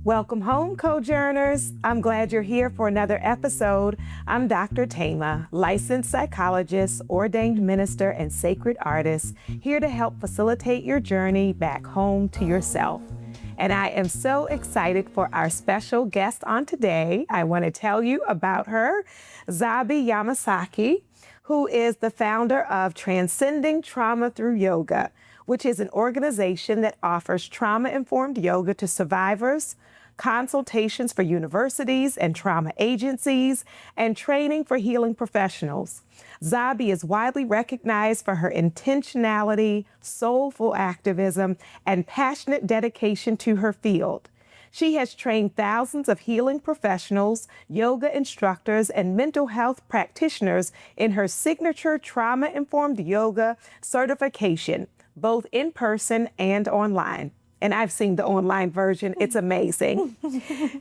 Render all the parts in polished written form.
Welcome home, Cojourners. I'm glad you're here for another episode. I'm Dr. Thema, licensed psychologist, ordained minister, and sacred artist, here to help facilitate your journey back home to yourself. And I am so excited for our special guest on today. I want to tell you about her, Zabie Yamasaki, who is the founder of Transcending Trauma through Yoga, which is an organization that offers trauma-informed yoga to survivors, consultations for universities and trauma agencies, and training for healing professionals. Zabie is widely recognized for her intentionality, soulful activism, and passionate dedication to her field. She has trained thousands of healing professionals, yoga instructors, and mental health practitioners in her signature trauma-informed yoga certification, both in person and online. And I've seen the online version. It's amazing.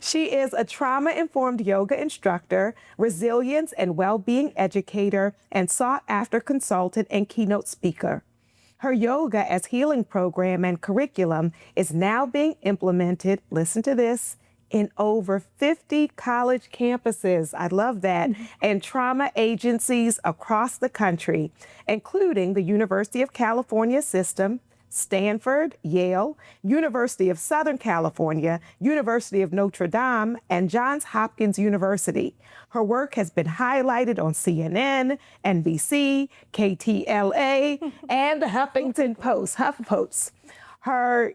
She is a trauma-informed yoga instructor, resilience and well-being educator, and sought-after consultant and keynote speaker. Her yoga as healing program and curriculum is now being implemented, listen to this, in over 50 college campuses, I love that, and trauma agencies across the country, including the University of California System, Stanford, Yale, University of Southern California, University of Notre Dame, and Johns Hopkins University. Her work has been highlighted on CNN, NBC, KTLA, and the HuffPost.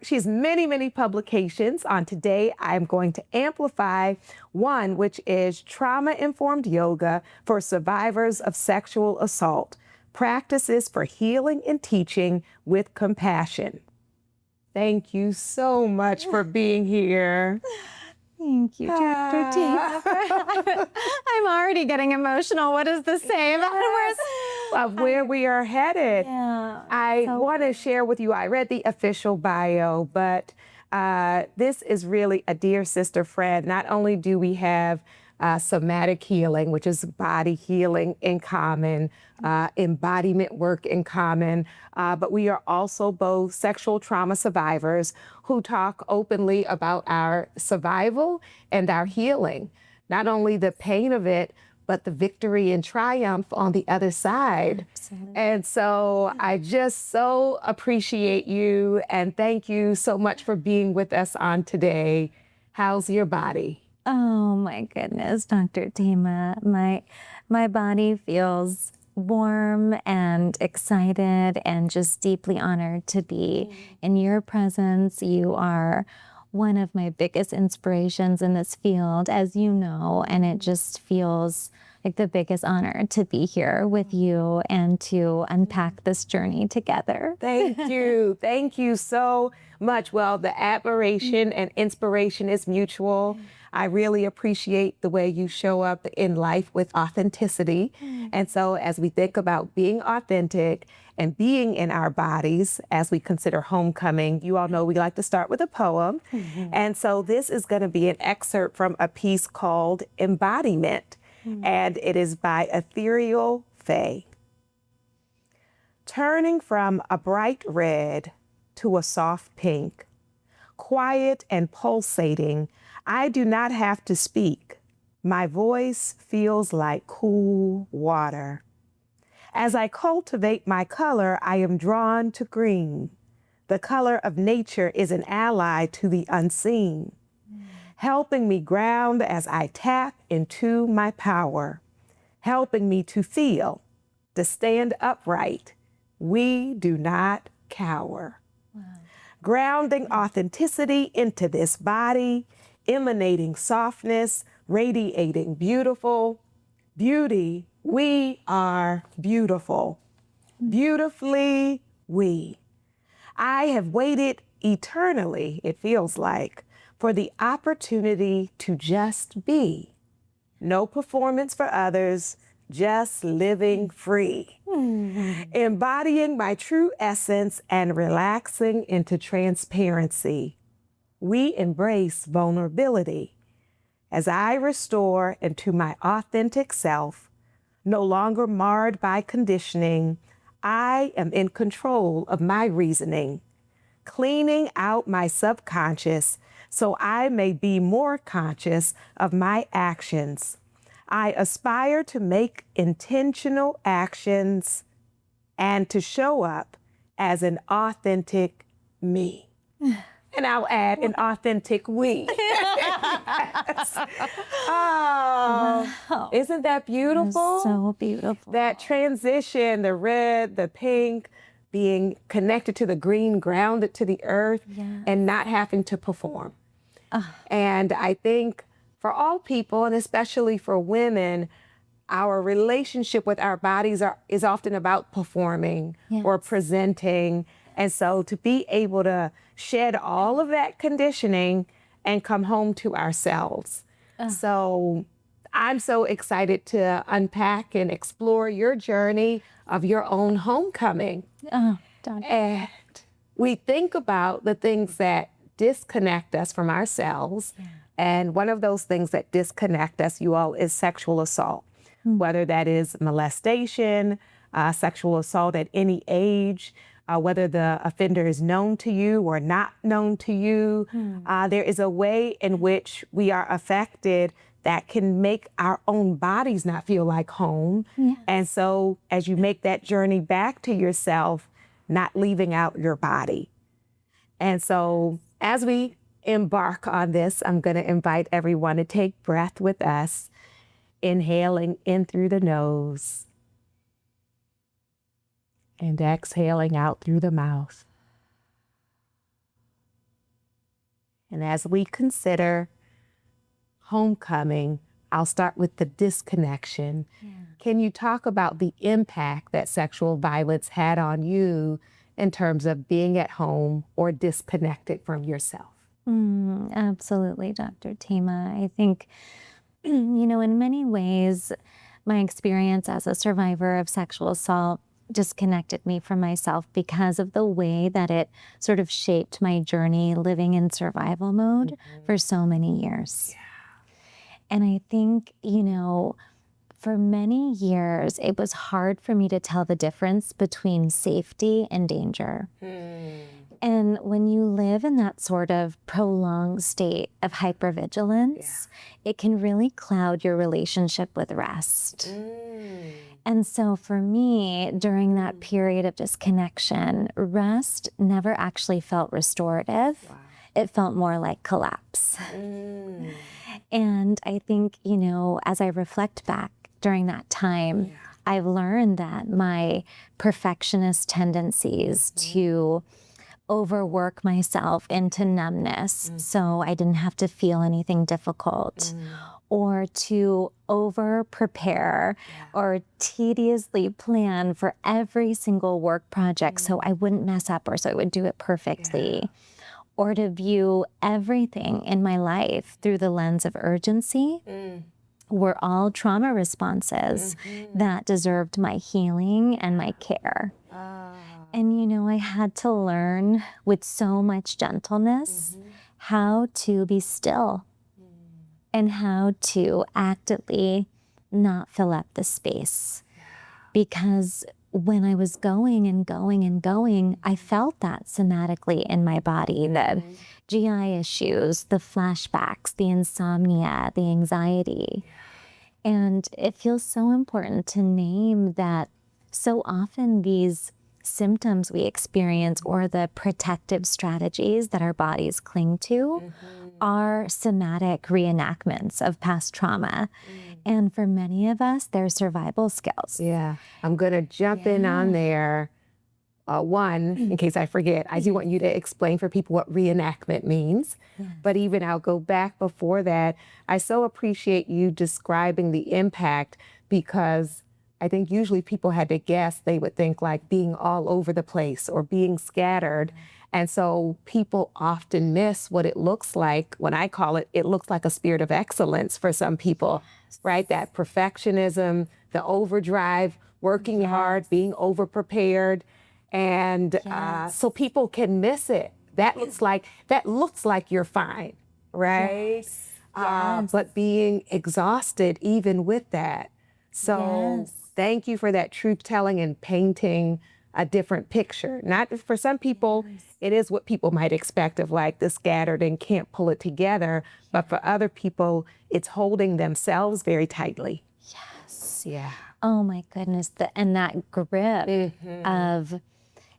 She has many publications. On today, I'm going to amplify one, which is Trauma-Informed Yoga for Survivors of Sexual Assault, Practices for Healing and Teaching with Compassion. Thank you so much for being here. Thank you, Dr. Thema. I'm already getting emotional. What does this say about of where we are headed? Yeah. I want to share with you, I read the official bio, but this is really a dear sister friend. Not only do we have somatic healing, which is body healing in common, embodiment work in common, but we are also both sexual trauma survivors who talk openly about our survival and our healing. Not only the pain of it, but the victory and triumph on the other side. Absolutely. And so I just so appreciate you and thank you so much for being with us on today. How's your body? Oh my goodness, Dr. Thema. My body feels warm and excited and just deeply honored to be in your presence. You are one of my biggest inspirations in this field, as you know, and it just feels like the biggest honor to be here with you and to unpack this journey together. Thank you. Thank you so much. Well, the admiration and inspiration is mutual. I really appreciate the way you show up in life with authenticity. And so as we think about being authentic and being in our bodies as we consider homecoming, you all know we like to start with a poem. And so this is going to be an excerpt from a piece called Embodiment. And it is by Ethereal Faye. Turning from a bright red to a soft pink, quiet and pulsating, I do not have to speak. My voice feels like cool water. As I cultivate my color, I am drawn to green. The color of nature is an ally to the unseen, helping me ground as I tap into my power, helping me to feel, to stand upright. We do not cower. Wow. Grounding authenticity into this body, emanating softness, radiating beautiful beauty. We are beautiful. Beautifully we. I have waited eternally, it feels like, for the opportunity to just be. No performance for others, just living free. Embodying my true essence and relaxing into transparency. We embrace vulnerability. As I restore into my authentic self, no longer marred by conditioning, I am in control of my reasoning. cleaning out my subconscious so I may be more conscious of my actions. I aspire to make intentional actions and to show up as an authentic me. And I'll add an authentic we. Oh, Wow. isn't that beautiful? So beautiful. That transition, the red, the pink, being connected to the green, grounded to the earth, and not having to perform. And I think for all people, and especially for women, our relationship with our bodies is often about performing or presenting. And so to be able to shed all of that conditioning and come home to ourselves. So I'm so excited to unpack and explore your journey of your own homecoming. And we think about the things that disconnect us from ourselves. And one of those things that disconnect us, you all, is sexual assault, whether that is molestation, sexual assault at any age, whether the offender is known to you or not known to you. There is a way in which we are affected that can make our own bodies not feel like home. And so as you make that journey back to yourself, not leaving out your body. And so as we embark on this, I'm going to invite everyone to take breath with us, inhaling in through the nose and exhaling out through the mouth. And as we consider homecoming, I'll start with the disconnection. Can you talk about the impact that sexual violence had on you in terms of being at home or disconnected from yourself? Absolutely, Dr. Thema. I think, in many ways, my experience as a survivor of sexual assault disconnected me from myself because of the way that it sort of shaped my journey living in survival mode for so many years. And I think, for many years, it was hard for me to tell the difference between safety and danger. And when you live in that sort of prolonged state of hypervigilance, it can really cloud your relationship with rest. And so for me, during that period of disconnection, rest never actually felt restorative. It felt more like collapse. And I think, as I reflect back during that time, I've learned that my perfectionist tendencies to overwork myself into numbness so I didn't have to feel anything difficult, or to over prepare or tediously plan for every single work project so I wouldn't mess up or so I would do it perfectly, or to view everything in my life through the lens of urgency, were all trauma responses that deserved my healing and my care. And, I had to learn with so much gentleness how to be still and how to actively not fill up the space. Because when I was going and going and going, I felt that somatically in my body, the GI issues, the flashbacks, the insomnia, the anxiety. And it feels so important to name that so often these symptoms we experience or the protective strategies that our bodies cling to are somatic reenactments of past trauma. And for many of us, they're survival skills. I'm going to jump in on there. One, in case I forget, I do want you to explain for people what reenactment means. But even I'll go back before that. I so appreciate you describing the impact, because I think usually people had to guess, they would think like being all over the place or being scattered. And so people often miss what it looks like. When I call it, it looks like a spirit of excellence for some people, right? That perfectionism, the overdrive, working hard, being over-prepared. And so people can miss it. That looks like you're fine, right? But being exhausted even with that. So thank you for that truth telling and painting a different picture. Not for some people, it is what people might expect of like the scattered and can't pull it together. But for other people, it's holding themselves very tightly. Yes. Yeah. Oh my goodness. And that grip of,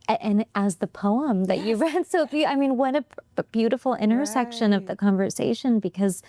and as the poem that you read, so I mean, what a beautiful intersection of the conversation, because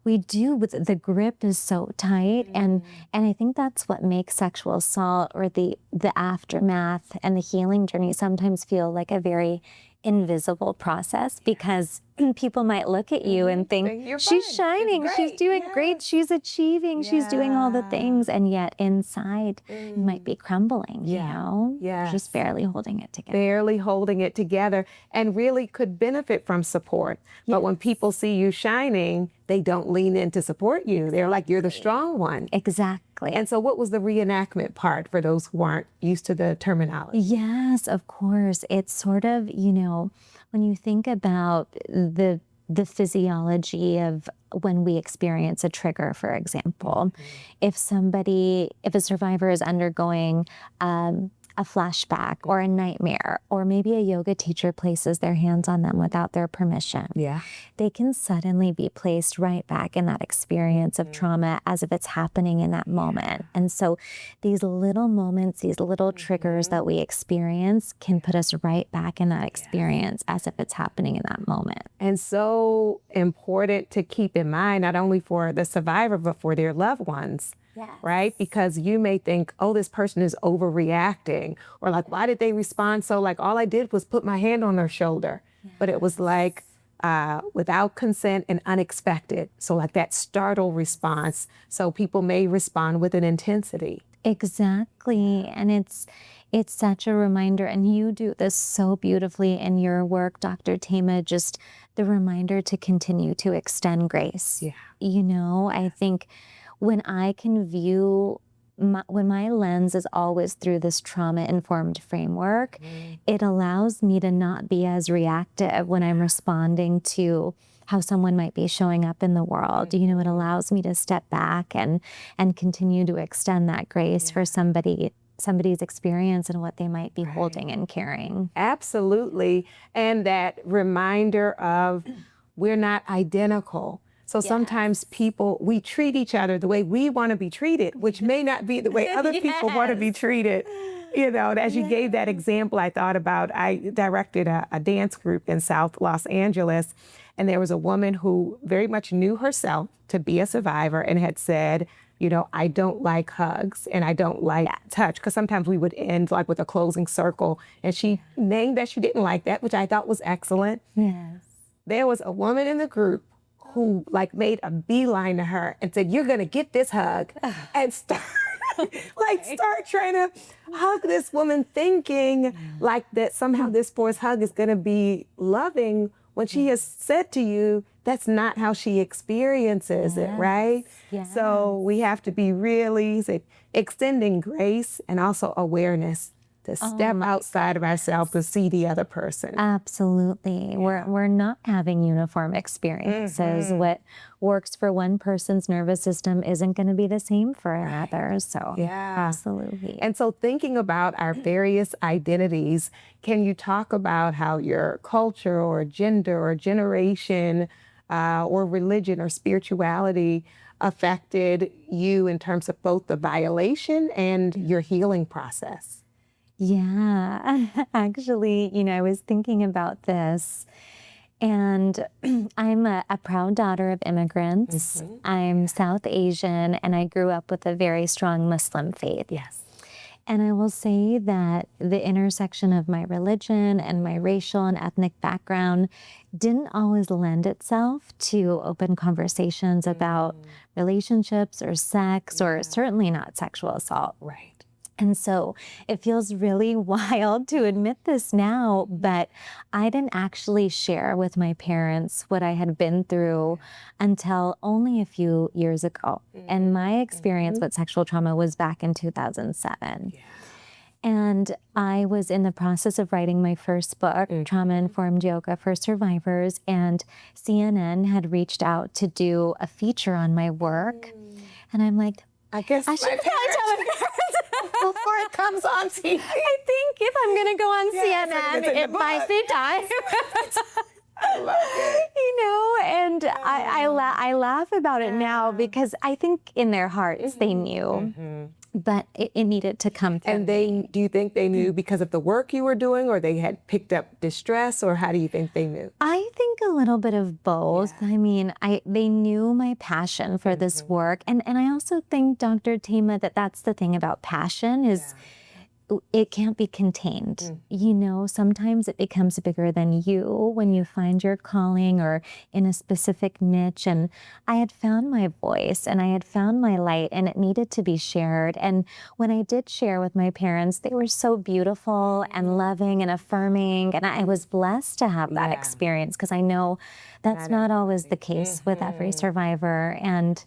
we do, with the grip is so tight, and I think that's what makes sexual assault or the aftermath and the healing journey sometimes feel like a very invisible process, because people might look at you and think, she's shining, she's doing great, she's achieving, she's doing all the things, and yet inside you might be crumbling, you know? Just barely holding it together. Barely holding it together, and really could benefit from support. But when people see you shining, they don't lean in to support you. They're like, you're the strong one. Exactly. And so what was the reenactment part for those who aren't used to the terminology? Yes, of course. It's sort of, you know, when you think about the physiology of when we experience a trigger, for example, if a survivor is undergoing a flashback or a nightmare, or maybe a yoga teacher places their hands on them without their permission, they can suddenly be placed right back in that experience of trauma as if it's happening in that moment. And so these little moments, these little triggers that we experience can put us right back in that experience as if it's happening in that moment. And so important to keep in mind, not only for the survivor, but for their loved ones. Right? Because you may think, oh, this person is overreacting, or like, why did they respond so, like, all I did was put my hand on their shoulder. But it was like without consent and unexpected. So like that startle response. So people may respond with an intensity. Exactly. And it's such a reminder, and you do this so beautifully in your work, Dr. Thema, just the reminder to continue to extend grace. You know, I think when I can view, when my lens is always through this trauma-informed framework, it allows me to not be as reactive when I'm responding to how someone might be showing up in the world. You know, it allows me to step back and continue to extend that grace for somebody's experience and what they might be holding and carrying. Absolutely. And that reminder of we're not identical. So sometimes we treat each other the way we want to be treated, which may not be the way other people want to be treated. You know, as you gave that example, I thought about, I directed a dance group in South Los Angeles, and there was a woman who very much knew herself to be a survivor and had said, you know, I don't like hugs and I don't like touch, because sometimes we would end like with a closing circle, and she named that she didn't like that, which I thought was excellent. There was a woman in the group who like made a beeline to her and said, you're gonna get this hug, and start trying to hug this woman, thinking like that somehow this forced hug is gonna be loving, when she has said to you, that's not how she experiences it, right? So we have to be really extending grace and also awareness to step outside of ourselves to see the other person. Absolutely. We're not having uniform experiences. What works for one person's nervous system isn't going to be the same for another. So absolutely. And so thinking about our various identities, can you talk about how your culture or gender or generation or religion or spirituality affected you in terms of both the violation and your healing process? Yeah, actually, you know, I was thinking about this, and I'm a proud daughter of immigrants. I'm South Asian, and I grew up with a very strong Muslim faith. And I will say that the intersection of my religion and my racial and ethnic background didn't always lend itself to open conversations about relationships or sex, or certainly not sexual assault. And so it feels really wild to admit this now, but I didn't actually share with my parents what I had been through until only a few years ago. And my experience with sexual trauma was back in 2007. And I was in the process of writing my first book, Trauma-Informed Yoga for Survivors, and CNN had reached out to do a feature on my work. And I'm like, I guess I should probably tell my parents. before it comes on TV. I think if I'm going to go on Yes, and CNN, it buys me time. I love it. You know, and I laugh about it now because I think in their hearts they knew, but it needed to come through. And do you think they knew because of the work you were doing, or they had picked up distress, or how do you think they knew? I think a little bit of both. I mean, they knew my passion for this work, and I also think, Dr. Thema, that's the thing about passion is. It can't be contained. You know, sometimes it becomes bigger than you when you find your calling or in a specific niche. And I had found my voice and I had found my light, and it needed to be shared. And when I did share with my parents, they were so beautiful and loving and affirming. And I was blessed to have that experience, because I know that's not always the case with every survivor. And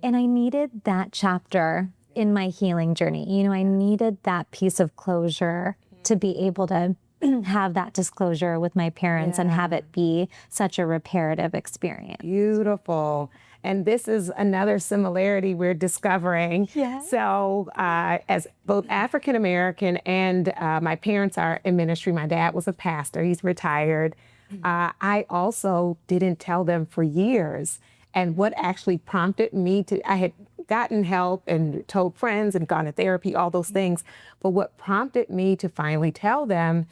I needed that chapter in my healing journey. You know, I needed that piece of closure to be able to have that disclosure with my parents and have it be such a reparative experience. Beautiful. And this is another similarity we're discovering. So as both African American and my parents are in ministry, my dad was a pastor, he's retired. I also didn't tell them for years. And what actually prompted me I had gotten help and told friends and gone to therapy, all those things. But what prompted me to finally tell them,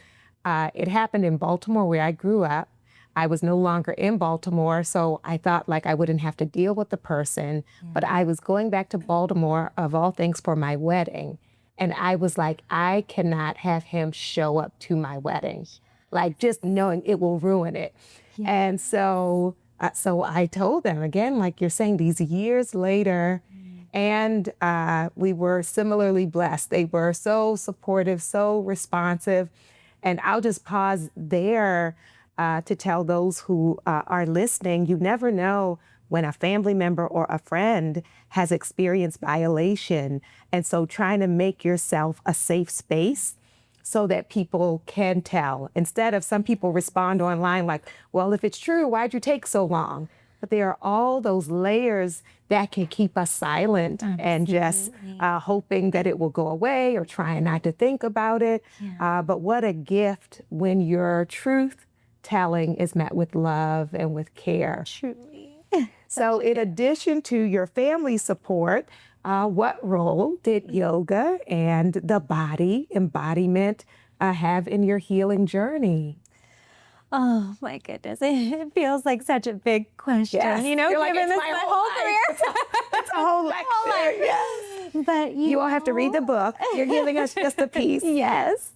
it happened in Baltimore, where I grew up. I was no longer in Baltimore, so I thought like I wouldn't have to deal with the person. But I was going back to Baltimore, of all things, for my wedding. And I was like, I cannot have him show up to my wedding. Like, just knowing it will ruin it. And so I told them, again, like you're saying, these years later, and we were similarly blessed. They were so supportive, so responsive. And I'll just pause there to tell those who are listening, you never know when a family member or a friend has experienced violation. And so trying to make yourself a safe space so that people can tell. Instead of, some people respond online like, well, if it's true, why'd you take so long? But there are all those layers that can keep us silent and just hoping that it will go away or trying not to think about it. But what a gift when your truth telling is met with love and with care. Truly. So in addition to your family support, what role did yoga and the body embodiment have in your healing journey? Oh my goodness, it feels like such a big question. Yes. You know, You're like, given it's this my my whole whole career. It's a whole lecture. Yes. But You won't have to read the book. You're giving us just a piece. Yes.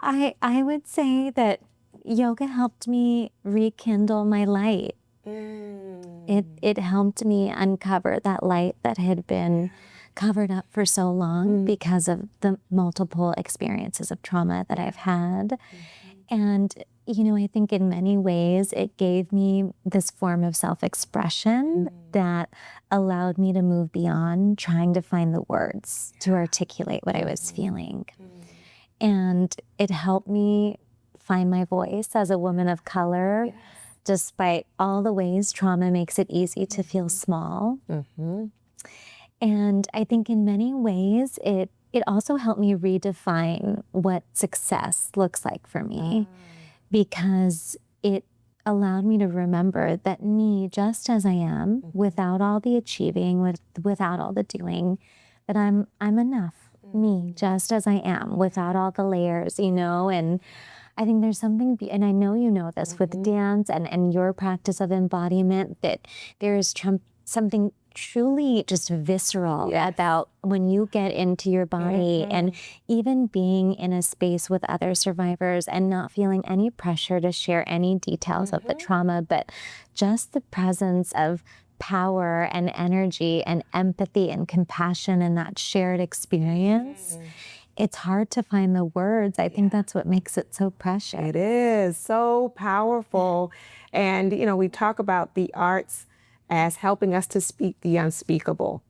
I would say that yoga helped me rekindle my light. It helped me uncover that light that had been covered up for so long because of the multiple experiences of trauma that I've had. And, you know, I think in many ways it gave me this form of self-expression that allowed me to move beyond trying to find the words to articulate what I was feeling. And it helped me find my voice as a woman of color, despite all the ways trauma makes it easy to feel small. And I think in many ways, it also helped me redefine what success looks like for me, because it allowed me to remember that me, just as I am, without all the achieving, without all the doing, that I'm enough. Me, just as I am, without all the layers, you know. And I think there's something, and I know you know this with dance and your practice of embodiment, that there is something truly just visceral about when you get into your body and even being in a space with other survivors and not feeling any pressure to share any details of the trauma, but just the presence of power and energy and empathy and compassion and that shared experience. It's hard to find the words. I think that's what makes it so precious. It is so powerful. And, you know, we talk about the arts as helping us to speak the unspeakable.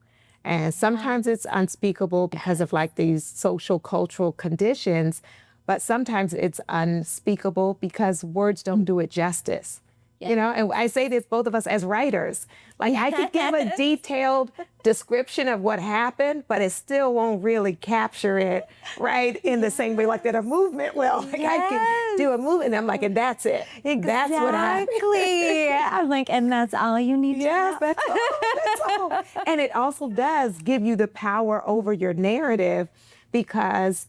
And sometimes it's unspeakable because of like these social cultural conditions, but sometimes it's unspeakable because words don't do it justice. You know, and I say this, both of us as writers, like I could give a detailed description of what happened, but it still won't really capture it, right, in the same way like that a movement will. Like I can do a movement, and I'm like, and that's it. Exactly. That's what happened. I'm like, and that's all you need to know. Yes, that's all. That's all. And it also does give you the power over your narrative because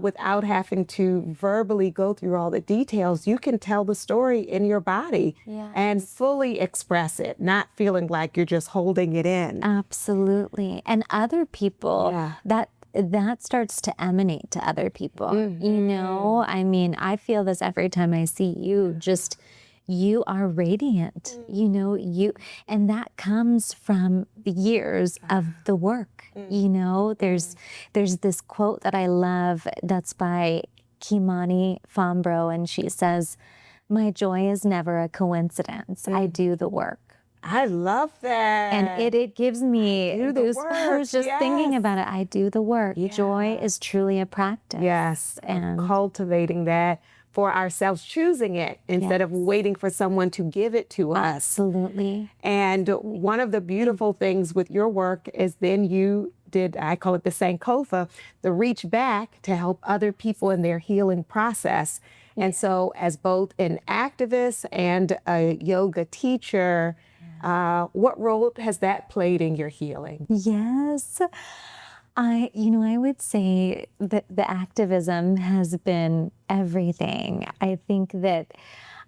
without having to verbally go through all the details, you can tell the story in your body and fully express it, not feeling like you're just holding it in. Absolutely. And other people, that starts to emanate to other people. You know, I mean, I feel this every time I see you, just you are radiant, you know, and that comes from the years of the work. You know, there's this quote that I love that's by Kimani Fambro, and she says, "My joy is never a coincidence. I do the work." I love that. And it gives me those words just thinking about it. I do the work. Joy is truly a practice. Yes, and cultivating that for ourselves, choosing it instead of waiting for someone to give it to us. Absolutely. And one of the beautiful things with your work is then you did, I call it the Sankofa, the reach back to help other people in their healing process. And so as both an activist and a yoga teacher, what role has that played in your healing? Yes. I would say that the activism has been everything. I think that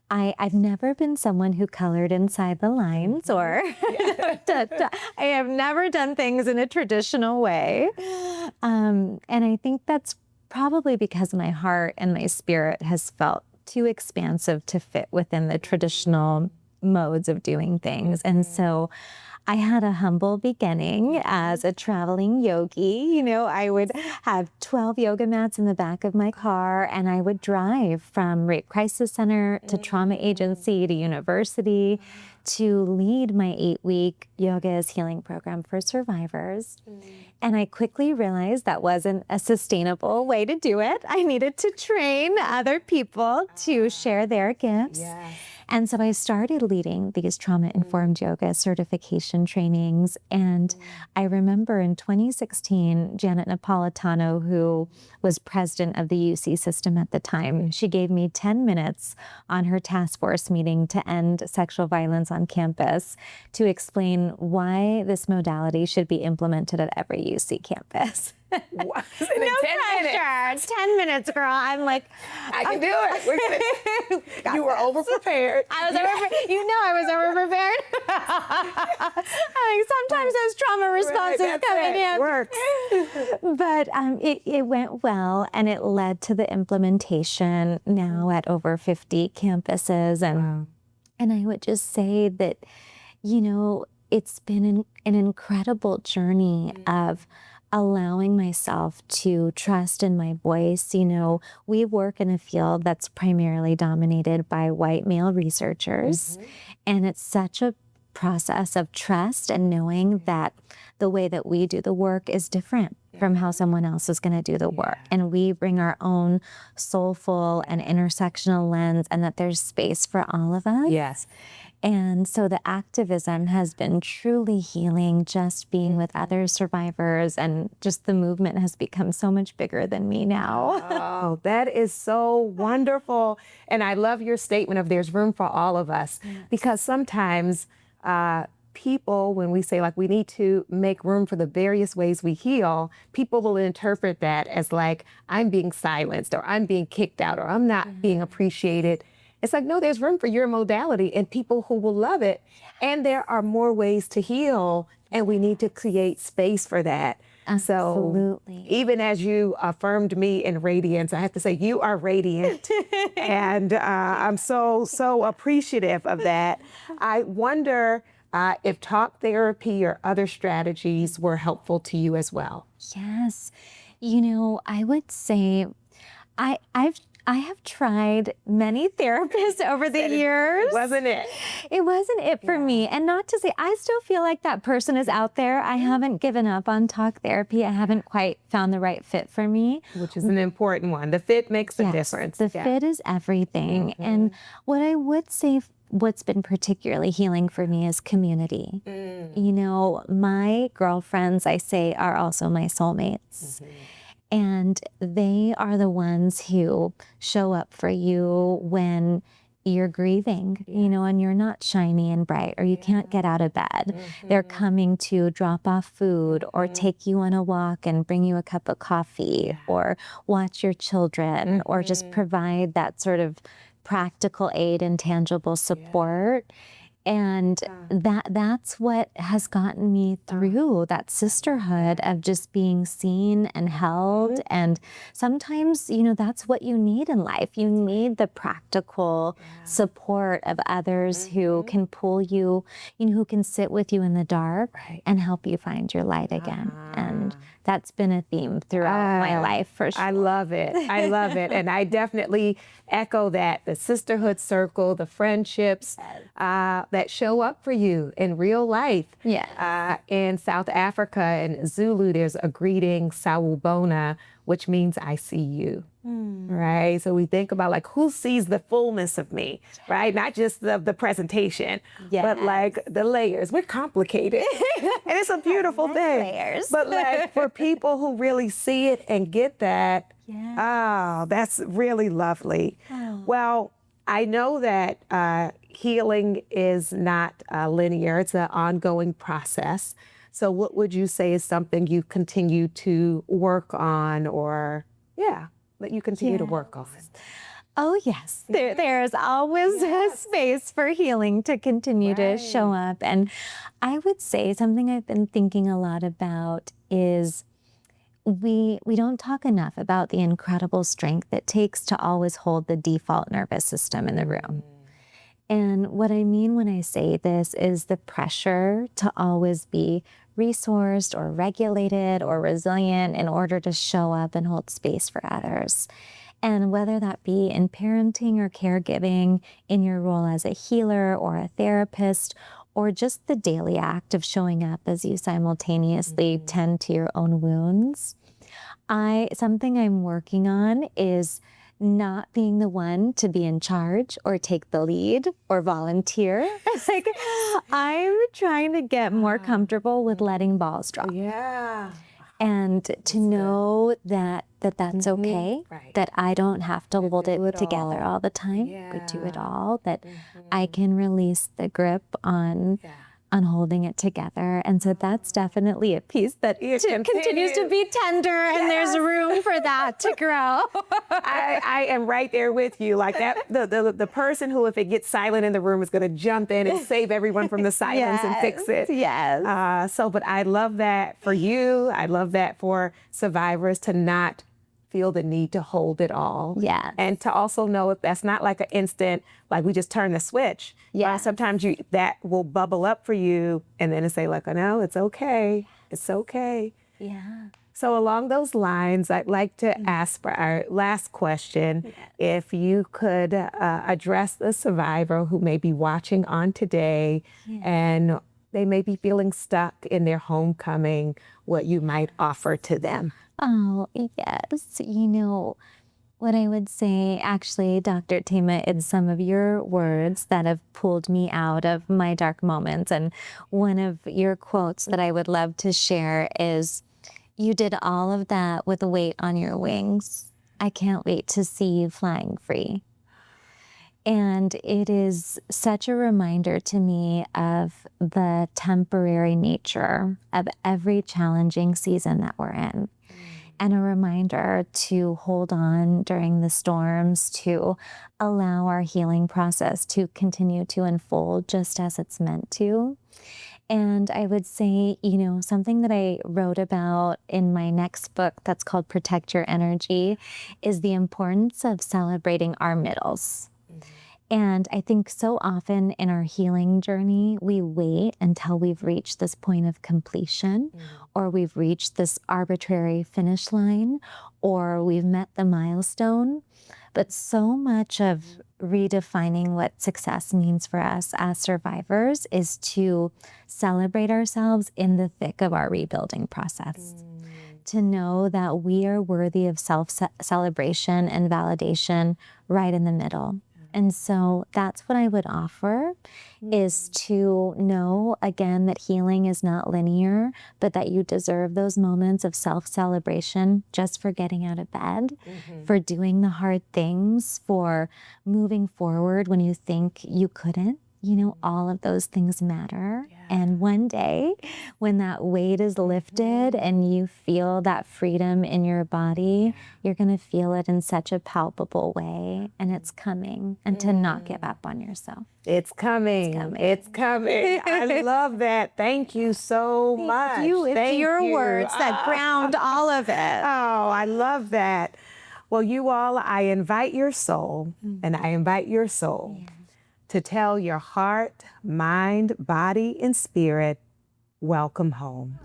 I've never been someone who colored inside the lines or I have never done things in a traditional way. And I think that's probably because my heart and my spirit has felt too expansive to fit within the traditional modes of doing things. And so I had a humble beginning as a traveling yogi. You know, I would have 12 yoga mats in the back of my car, and I would drive from Rape Crisis Center to trauma agency to university to lead my 8-week yoga as healing program for survivors. And I quickly realized that wasn't a sustainable way to do it. I needed to train other people to share their gifts. And so I started leading these trauma-informed yoga certification trainings. And I remember in 2016, Janet Napolitano, who was president of the UC system at the time, she gave me 10 minutes on her task force meeting to end sexual violence on campus to explain why this modality should be implemented at every UC campus. No pressure. 10 minutes, girl. I'm like, I can do it. You were over-prepared. I was over-prepared. You know I was over-prepared. Sometimes those trauma responses come in handy. Works. But it went well, and it led to the implementation now at over 50 campuses. And I would just say that, you know, it's been an incredible journey of allowing myself to trust in my voice. You know, we work in a field that's primarily dominated by white male researchers, and it's such a process of trust and knowing that the way that we do the work is different from how someone else is going to do the work. And we bring our own soulful and intersectional lens, and that there's space for all of us. Yes. And so the activism has been truly healing, just being with other survivors, and just the movement has become so much bigger than me now. Oh, that is so wonderful. And I love your statement of there's room for all of us, because sometimes people, when we say like we need to make room for the various ways we heal, people will interpret that as like I'm being silenced, or I'm being kicked out, or I'm not being appreciated. It's like, no, there's room for your modality and people who will love it. And there are more ways to heal, and we need to create space for that. Absolutely. So even as you affirmed me in radiance, I have to say you are radiant. And I'm so appreciative of that. I wonder if talk therapy or other strategies were helpful to you as well. Yes. You know, I would say I have tried many therapists over the years. Wasn't it? It wasn't it for me. And not to say, I still feel like that person is out there. I haven't given up on talk therapy. I haven't quite found the right fit for me. Which is an important one. The fit makes a difference. The fit is everything. And what I would say what's been particularly healing for me is community. You know, my girlfriends, I say, are also my soulmates. And they are the ones who show up for you when you're grieving, you know, and you're not shiny and bright, or you can't get out of bed. They're coming to drop off food or take you on a walk and bring you a cup of coffee or watch your children or just provide that sort of practical aid and tangible support. And that's what has gotten me through that sisterhood of just being seen and held. And sometimes, you know, that's what you need in life. You need the practical support of others who can pull you, you know, who can sit with you in the dark and help you find your light again. And that's been a theme throughout my life, for sure. I love it. I love it. And I definitely echo that. The sisterhood circle, the friendships that show up for you in real life. In South Africa, in Zulu, there's a greeting, Sawubona, which means I see you. Right? So we think about like, who sees the fullness of me, right? Not just the presentation, but like the layers. We're complicated. And it's a beautiful thing. Layers. But like for people who really see it and get that, oh, that's really lovely. Well, I know that healing is not linear. It's an ongoing process. So what would you say is something you continue to work on, or that you continue to work on? Oh, yes. There's always a space for healing to continue to show up. And I would say something I've been thinking a lot about is we don't talk enough about the incredible strength it takes to always hold the default nervous system in the room. And what I mean when I say this is the pressure to always be resourced or regulated or resilient in order to show up and hold space for others. And whether that be in parenting or caregiving, in your role as a healer or a therapist, or just the daily act of showing up as you simultaneously tend to your own wounds. Something I'm working on is not being the one to be in charge or take the lead or volunteer. It's like I'm trying to get more comfortable with letting balls drop. And to know that that's okay, that I don't have to hold it together all the time, but do it all, that I can release the grip on holding it together. And so that's definitely a piece that continues to be tender, and there's room for that to grow. I am right there with you. Like that, the person who, if it gets silent in the room, is going to jump in and save everyone from the silence and fix it. But I love that for you. I love that for survivors to not feel the need to hold it all. And to also know if that's not like an instant, like we just turn the switch. Sometimes that will bubble up for you, and then it's say like, oh no, it's okay. It's okay. So along those lines, I'd like to ask for our last question. If you could address the survivor who may be watching on today and they may be feeling stuck in their homecoming, what you might offer to them. Oh, yes. You know, what I would say, actually, Dr. Thema, it's some of your words that have pulled me out of my dark moments. And one of your quotes that I would love to share is, "You did all of that with a weight on your wings. I can't wait to see you flying free." And it is such a reminder to me of the temporary nature of every challenging season that we're in. And a reminder to hold on during the storms, to allow our healing process to continue to unfold just as it's meant to. And I would say, you know, something that I wrote about in my next book that's called Protect Your Energy is the importance of celebrating our middles. And I think so often in our healing journey, we wait until we've reached this point of completion, or we've reached this arbitrary finish line, or we've met the milestone. But so much of redefining what success means for us as survivors is to celebrate ourselves in the thick of our rebuilding process. To know that we are worthy of self-celebration and validation right in the middle. And so that's what I would offer, is to know, again, that healing is not linear, but that you deserve those moments of self-celebration just for getting out of bed, for doing the hard things, for moving forward when you think you couldn't. You know, all of those things matter. And one day when that weight is lifted and you feel that freedom in your body, you're going to feel it in such a palpable way, and it's coming. And to not give up on yourself. It's coming. It's coming. I love that. Thank you so much. It's your words that ground all of it. Oh, I love that. Well, you all, I invite your soul, and I invite your soul to tell your heart, mind, body, and spirit, welcome home.